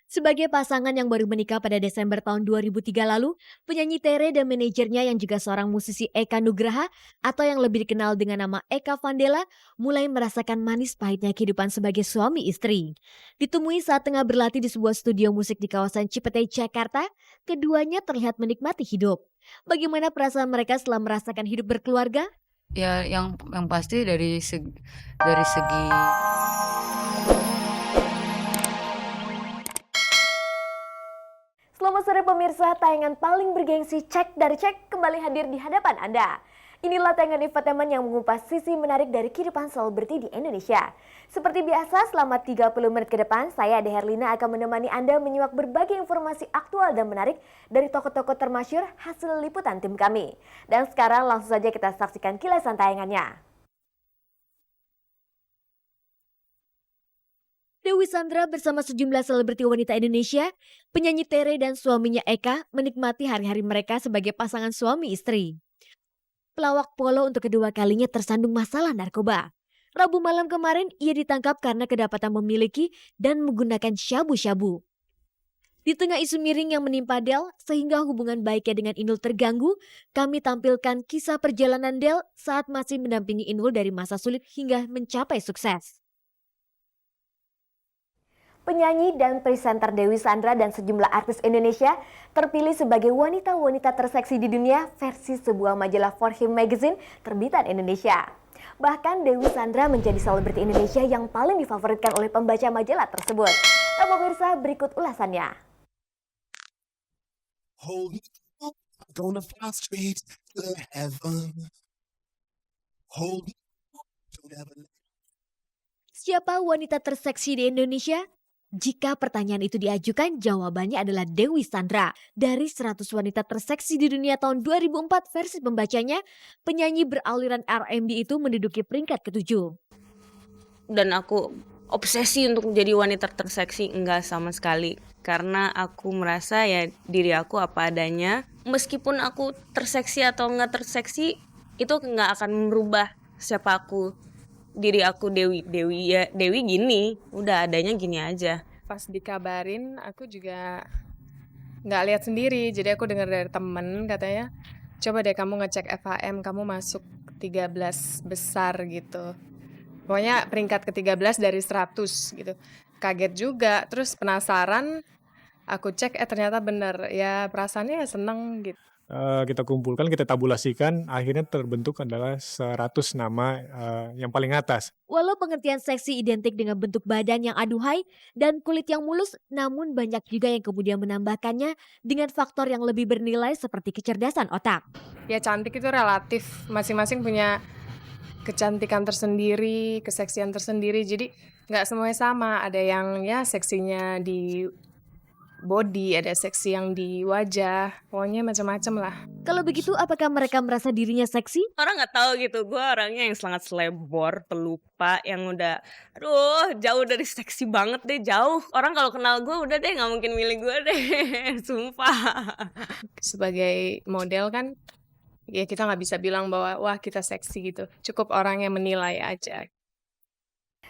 Sebagai pasangan yang baru menikah pada Desember tahun 2003 lalu, penyanyi Tere dan manajernya yang juga seorang musisi Eka Nugraha atau yang lebih dikenal dengan nama Eka Vandela mulai merasakan manis pahitnya kehidupan sebagai suami istri. Ditemui saat tengah berlatih di sebuah studio musik di kawasan Cipete, Jakarta, keduanya terlihat menikmati hidup. Bagaimana perasaan mereka setelah merasakan hidup berkeluarga? Ya, yang pasti dari segi Selamat sore pemirsa, tayangan paling bergengsi Cek dari Cek kembali hadir di hadapan Anda. Inilah tayangan infotainment yang mengupas sisi menarik dari kehidupan selebriti di Indonesia. Seperti biasa, selama 30 menit ke depan, saya Ade Herlina akan menemani Anda menyimak berbagai informasi aktual dan menarik dari tokoh-tokoh termasyhur hasil liputan tim kami. Dan sekarang langsung saja kita saksikan kilasan tayangannya. Dewi Sandra bersama sejumlah selebriti wanita Indonesia, penyanyi Tere dan suaminya Eka menikmati hari-hari mereka sebagai pasangan suami istri. Pelawak Polo untuk kedua kalinya tersandung masalah narkoba. Rabu malam kemarin ia ditangkap karena kedapatan memiliki dan menggunakan syabu-syabu. Di tengah isu miring yang menimpa Del sehingga hubungan baiknya dengan Inul terganggu, kami tampilkan kisah perjalanan Del saat masih mendampingi Inul dari masa sulit hingga mencapai sukses. Penyanyi dan presenter Dewi Sandra dan sejumlah artis Indonesia terpilih sebagai wanita-wanita terseksi di dunia versi sebuah majalah For Him Magazine terbitan Indonesia. Bahkan Dewi Sandra menjadi selebriti Indonesia yang paling difavoritkan oleh pembaca majalah tersebut. Nah, pemirsa, berikut ulasannya. Hold me up, gonna fly straight to heaven. Hold me up, don't ever let. Siapa wanita terseksi di Indonesia? Jika pertanyaan itu diajukan, jawabannya adalah Dewi Sandra. Dari 100 wanita terseksi di dunia tahun 2004 versi pembacanya, penyanyi beraliran R&B itu menduduki peringkat ke-7. Dan aku obsesi untuk menjadi wanita terseksi, enggak sama sekali. Karena aku merasa ya diri aku apa adanya. Meskipun aku terseksi atau enggak terseksi, itu enggak akan merubah siapa aku. Diri aku Dewi ya Dewi gini, udah adanya gini aja. Pas dikabarin aku juga nggak lihat sendiri, jadi aku dengar dari temen katanya coba deh kamu ngecek FHM, kamu masuk 13 besar gitu, pokoknya peringkat ke-13 dari 100 gitu. Kaget juga, terus penasaran, aku cek ternyata bener, ya perasaannya seneng gitu. Kita kumpulkan, kita tabulasikan, akhirnya terbentuk adalah 100 nama yang paling atas. Walau pengertian seksi identik dengan bentuk badan yang aduhai dan kulit yang mulus, namun banyak juga yang kemudian menambahkannya dengan faktor yang lebih bernilai seperti kecerdasan otak. Ya cantik itu relatif, masing-masing punya kecantikan tersendiri, keseksian tersendiri, jadi nggak semuanya sama. Ada yang ya seksinya di body, ada seksi yang di wajah, pokoknya macam-macam lah. Kalau begitu, apakah mereka merasa dirinya seksi? Orang nggak tahu gitu, gue orangnya yang sangat selebor, pelupa, yang udah aduh jauh dari seksi banget deh, jauh. Orang kalau kenal gue udah deh nggak mungkin milih gue deh. Sumpah. Sebagai model kan ya kita nggak bisa bilang bahwa wah kita seksi gitu, cukup orang yang menilai aja.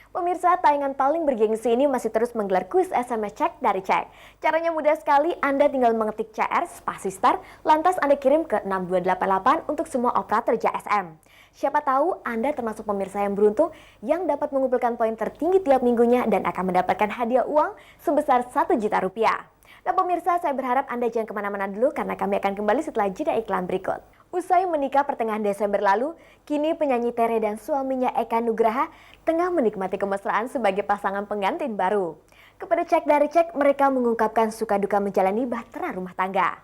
Pemirsa, tayangan paling bergengsi ini masih terus menggelar kuis SMS Cek dari Cek. Caranya mudah sekali, Anda tinggal mengetik CR spasi star, lantas Anda kirim ke 6288 untuk semua operator JSM. Siapa tahu Anda termasuk pemirsa yang beruntung yang dapat mengumpulkan poin tertinggi tiap minggunya dan akan mendapatkan hadiah uang sebesar 1 juta rupiah. Nah pemirsa, saya berharap Anda jangan kemana-mana dulu karena kami akan kembali setelah jeda iklan berikut. Usai menikah pertengahan Desember lalu, kini penyanyi Tere dan suaminya Eka Nugraha tengah menikmati kemesraan sebagai pasangan pengantin baru. Kepada Cek dari Cek, mereka mengungkapkan suka duka menjalani bahtera rumah tangga.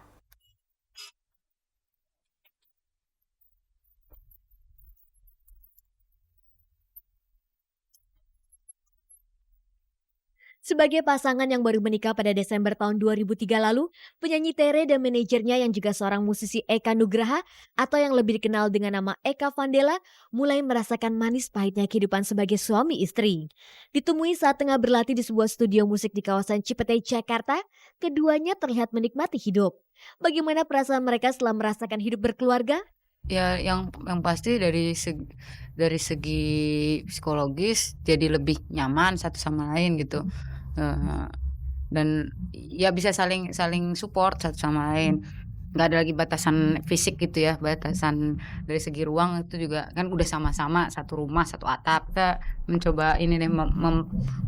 Sebagai pasangan yang baru menikah pada Desember tahun 2003 lalu, penyanyi Tere dan manajernya yang juga seorang musisi Eka Nugraha atau yang lebih dikenal dengan nama Eka Vandela mulai merasakan manis pahitnya kehidupan sebagai suami istri. Ditemui saat tengah berlatih di sebuah studio musik di kawasan Cipete, Jakarta, keduanya terlihat menikmati hidup. Bagaimana perasaan mereka setelah merasakan hidup berkeluarga? Ya, yang pasti dari segi psikologis jadi lebih nyaman satu sama lain gitu. dan ya bisa saling support satu sama lain. Nggak ada lagi batasan fisik gitu ya, batasan dari segi ruang itu juga kan udah sama-sama satu rumah, satu atap. Kita mencoba ini deh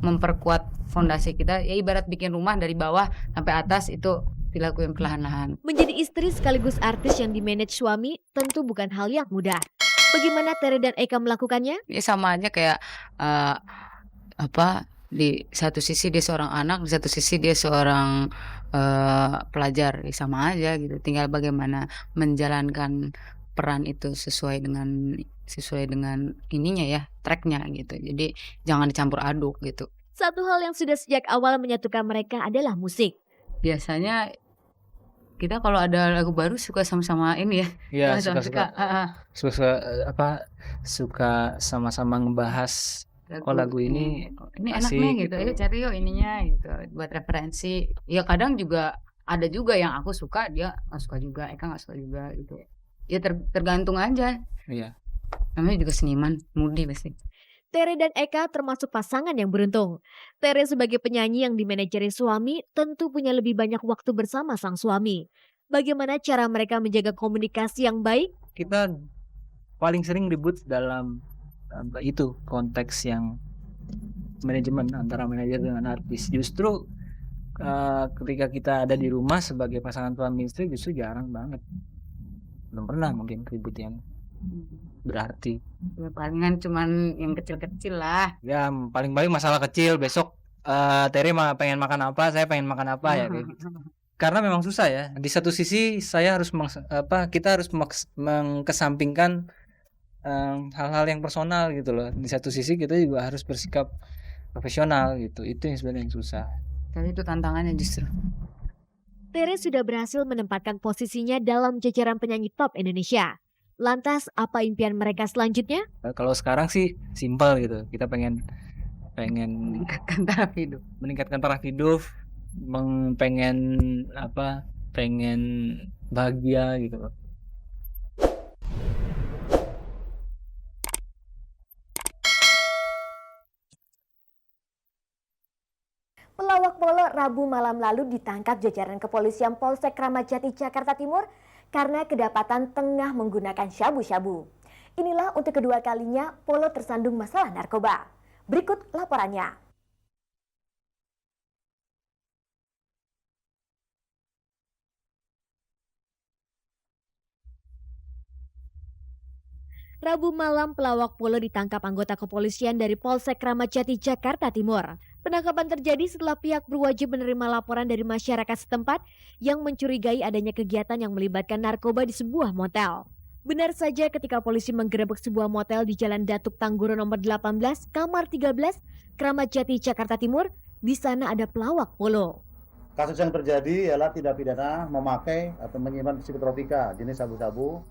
memperkuat fondasi kita, ya ibarat bikin rumah dari bawah sampai atas itu dilakukan perlahan-lahan. Menjadi istri sekaligus artis yang dimanage suami tentu bukan hal yang mudah. Bagaimana Tere dan Eka melakukannya? Ya sama aja kayak di satu sisi dia seorang anak, di satu sisi dia seorang pelajar, ya sama aja gitu. Tinggal bagaimana menjalankan peran itu sesuai dengan ininya ya, tracknya gitu. Jadi jangan dicampur aduk gitu. Satu hal yang sudah sejak awal menyatukan mereka adalah musik. Biasanya kita kalau ada lagu baru suka sama-sama ini ya. Iya, Sama-sama suka sama-sama ngebahas lagu ini enak asik nih gitu. gitu. Ayo cari yuk ininya gitu buat referensi. Ya kadang juga ada juga yang aku suka, dia nggak suka juga, Eka nggak suka juga gitu. Ya tergantung aja. Iya. Namanya juga seniman, mudi pasti. Tere dan Eka termasuk pasangan yang beruntung. Tere sebagai penyanyi yang dimanajeri suami tentu punya lebih banyak waktu bersama sang suami. Bagaimana cara mereka menjaga komunikasi yang baik? Kita paling sering ribut dalam itu konteks yang manajemen antara manajer dengan artis. Justru ketika kita ada di rumah sebagai pasangan suami istri justru jarang banget. Belum pernah mungkin ribut yang berarti. Ya, palingan cuman yang kecil-kecil lah. Ya paling-paling masalah kecil, besok Tere pengen makan apa, saya pengen makan apa ya kayak gitu. Karena memang susah ya. Di satu sisi saya harus kita harus mengkesampingkan hal-hal yang personal gitu loh. Di satu sisi kita juga harus bersikap profesional gitu. Itu yang sebenarnya yang susah. Tapi itu tantangannya justru. Tere sudah berhasil menempatkan posisinya dalam jajaran penyanyi top Indonesia. Lantas apa impian mereka selanjutnya? Kalau sekarang sih simpel gitu. Kita pengen Meningkatkan taraf hidup. meningkatkan taraf hidup, pengen bahagia gitu loh. Pelawak polo Rabu malam lalu ditangkap jajaran kepolisian Polsek Kramat Jati, Jakarta Timur karena kedapatan tengah menggunakan syabu-syabu. Inilah untuk kedua kalinya Polo tersandung masalah narkoba. Berikut laporannya. Rabu malam pelawak Polo ditangkap anggota kepolisian dari Polsek Kramat Jati, Jakarta Timur. Penangkapan terjadi setelah pihak berwajib menerima laporan dari masyarakat setempat yang mencurigai adanya kegiatan yang melibatkan narkoba di sebuah motel. Benar saja ketika polisi menggerebek sebuah motel di Jalan Datuk Tanggoro nomor 18, kamar 13, Kramat Jati, Jakarta Timur, di sana ada pelawak Polo. Kasus yang terjadi ialah tindak pidana memakai atau menyimpan psikotropika jenis sabu-sabu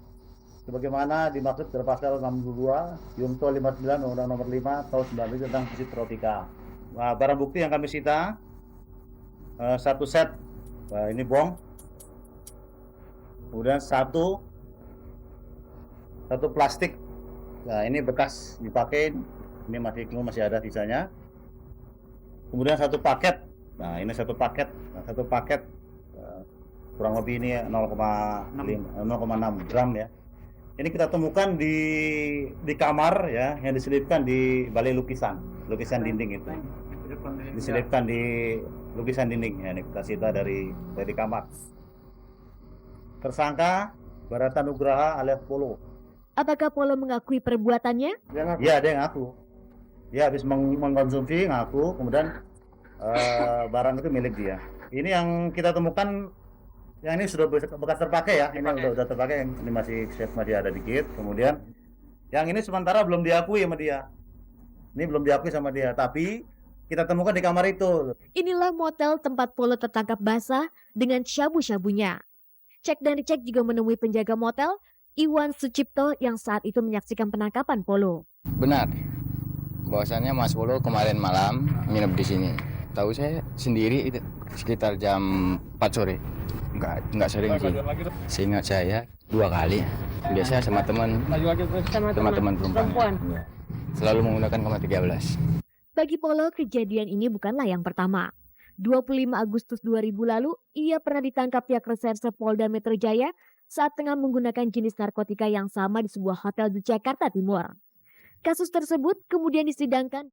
sebagaimana dimaksud dalam pasal 62 Yunto 59 Undang-Undang Nomor 5 Tahun 19 tentang psikotropika. Nah, barang bukti yang kami sita satu set, ini bong, kemudian satu plastik. Nah, ini bekas dipakai, ini masih ada sisanya. Kemudian satu paket. Nah, ini satu paket kurang lebih ini 0,6 gram ya. Ini kita temukan di kamar ya, yang diselipkan di balai lukisan dinding itu. Diselipkan di lukisan dinding ya, ini kita sita dari kamar. Tersangka Barata Nugraha alias Polo. Apakah Polo mengakui perbuatannya? Iya, dia ngaku. Dia habis mengkonsumsi ngaku, kemudian barang itu milik dia. Ini yang kita temukan, yang ini sudah bekas terpakai ya. Ini udah terpakai, ini masih ada dikit. Kemudian yang ini sementara belum diakui sama dia. Ini belum diakui sama dia, tapi kita temukan di kamar itu. Inilah motel tempat Polo tertangkap basah dengan syabu-syabunya. Cek dan dicek juga menemui penjaga motel, Iwan Sucipto, yang saat itu menyaksikan penangkapan Polo. Benar, bahwasannya Mas Polo kemarin malam nginep di sini. Tahu saya sendiri itu sekitar jam 4 sore. Enggak sering sih. Seingat saya 2 kali. Biasanya sama teman perempuan. Ya. Selalu menggunakan kamar 13. Bagi Polo, kejadian ini bukanlah yang pertama. 25 Agustus 2000 lalu, ia pernah ditangkap pihak reserse Polda Metro Jaya saat tengah menggunakan jenis narkotika yang sama di sebuah hotel di Jakarta Timur. Kasus tersebut kemudian disidangkan